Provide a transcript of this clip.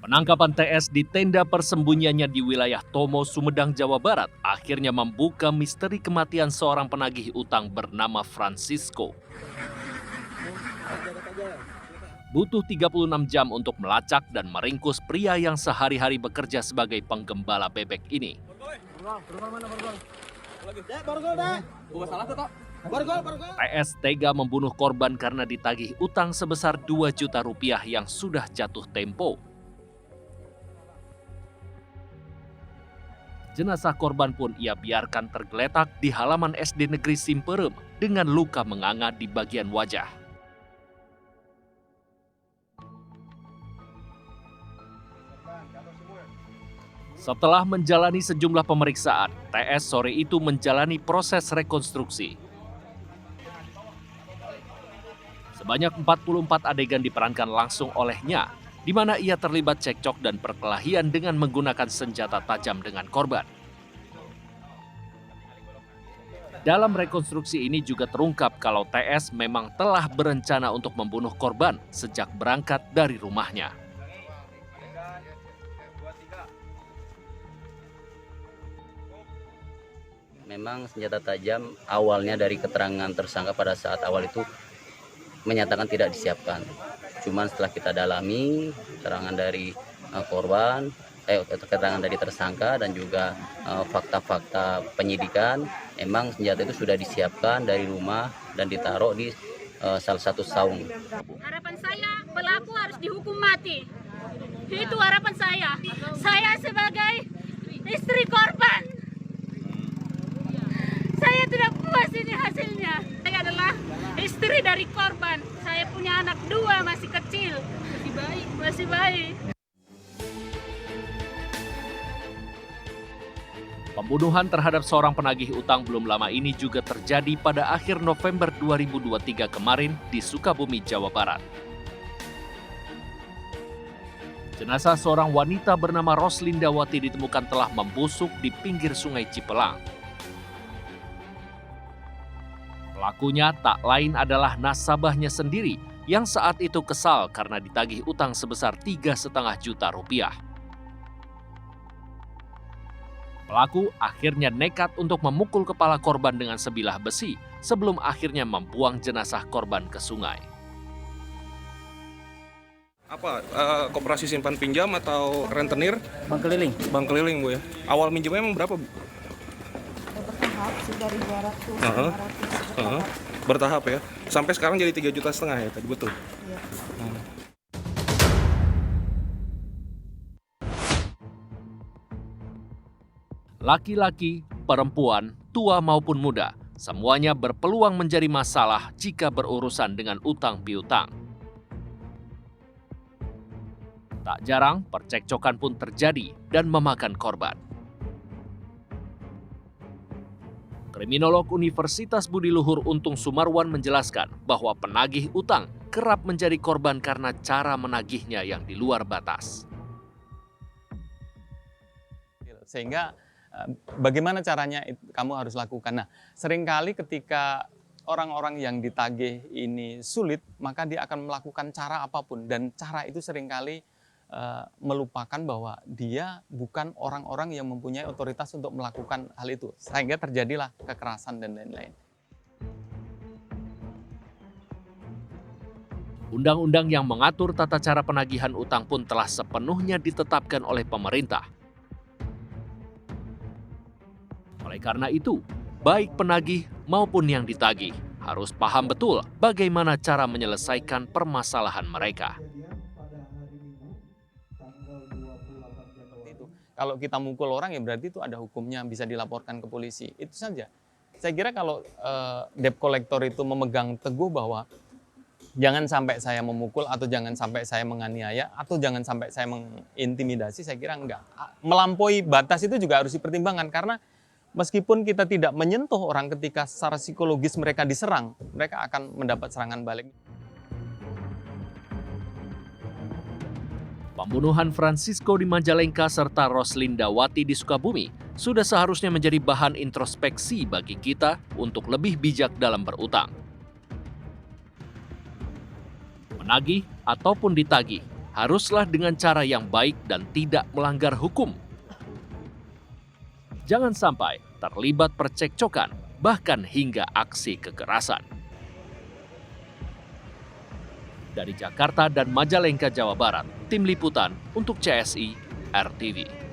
Penangkapan TS di tenda persembunyiannya di wilayah Tomo, Sumedang, Jawa Barat akhirnya membuka misteri kematian seorang penagih utang bernama Francisco. Butuh 36 jam untuk melacak dan meringkus pria yang sehari-hari bekerja sebagai penggembala bebek ini. TS tega membunuh korban karena ditagih utang sebesar 2 juta rupiah yang sudah jatuh tempo. Jenazah korban pun ia biarkan tergeletak di halaman SD Negeri Simperem dengan luka menganga di bagian wajah. Setelah menjalani sejumlah pemeriksaan, TS sore itu menjalani proses rekonstruksi. Sebanyak 44 adegan diperankan langsung olehnya, di mana ia terlibat cekcok dan perkelahian dengan menggunakan senjata tajam dengan korban. Dalam rekonstruksi ini juga terungkap kalau TS memang telah berencana untuk membunuh korban sejak berangkat dari rumahnya. Memang senjata tajam awalnya dari keterangan tersangka pada saat awal itu menyatakan tidak disiapkan. Cuman setelah kita dalami keterangan dari korban, keterangan dari tersangka dan juga fakta-fakta penyidikan, emang senjata itu sudah disiapkan dari rumah dan ditaruh di salah satu saung. Harapan saya pelaku harus dihukum mati. Itu harapan saya. Saya sebagai istri korban, saya tidak puas ini hasilnya. Saya adalah istri dari korban. Saya punya anak 2 masih kecil. Masih bayi. Pembunuhan terhadap seorang penagih utang belum lama ini juga terjadi pada akhir November 2023 kemarin di Sukabumi, Jawa Barat. Jenazah seorang wanita bernama Roslindawati ditemukan telah membusuk di pinggir Sungai Cipelang. Pelakunya tak lain adalah nasabahnya sendiri yang saat itu kesal karena ditagih utang sebesar 3,5 juta rupiah. Pelaku akhirnya nekat untuk memukul kepala korban dengan sebilah besi sebelum akhirnya membuang jenazah korban ke sungai. Apa, koperasi simpan pinjam atau rentenir? Bank keliling. Bank keliling, Bu ya. Awal minjemnya emang berapa, Bu? Bertahap sih dari 200, 500. Bertahap ya. Sampai sekarang jadi 3,5 juta ya tadi, betul? Iya. Laki-laki, perempuan, tua maupun muda, semuanya berpeluang menjadi masalah jika berurusan dengan utang piutang. Tak jarang percekcokan pun terjadi dan memakan korban. Kriminolog Universitas Budi Luhur Untung Sumarwan menjelaskan bahwa penagih utang kerap menjadi korban karena cara menagihnya yang di luar batas. Sehingga bagaimana caranya kamu harus lakukan. Nah, seringkali ketika orang-orang yang ditagih ini sulit, maka dia akan melakukan cara apapun. Dan cara itu seringkali melupakan bahwa dia bukan orang-orang yang mempunyai otoritas untuk melakukan hal itu. Sehingga terjadilah kekerasan dan lain-lain. Undang-undang yang mengatur tata cara penagihan utang pun telah sepenuhnya ditetapkan oleh pemerintah. Oleh karena itu, baik penagih maupun yang ditagih harus paham betul bagaimana cara menyelesaikan permasalahan mereka. Kalau kita mukul orang ya berarti itu ada hukumnya, bisa dilaporkan ke polisi. Itu saja. Saya kira kalau debt collector itu memegang teguh bahwa jangan sampai saya memukul atau jangan sampai saya menganiaya atau jangan sampai saya mengintimidasi, saya kira enggak. Melampaui batas itu juga harus dipertimbangkan karena meskipun kita tidak menyentuh orang ketika secara psikologis mereka diserang, mereka akan mendapat serangan balik. Pembunuhan Francisco di Majalengka serta Roslindawati di Sukabumi sudah seharusnya menjadi bahan introspeksi bagi kita untuk lebih bijak dalam berutang. Menagih ataupun ditagih haruslah dengan cara yang baik dan tidak melanggar hukum. Jangan sampai terlibat percekcokan, bahkan hingga aksi kekerasan. Dari Jakarta dan Majalengka, Jawa Barat, Tim Liputan untuk CSI RTV.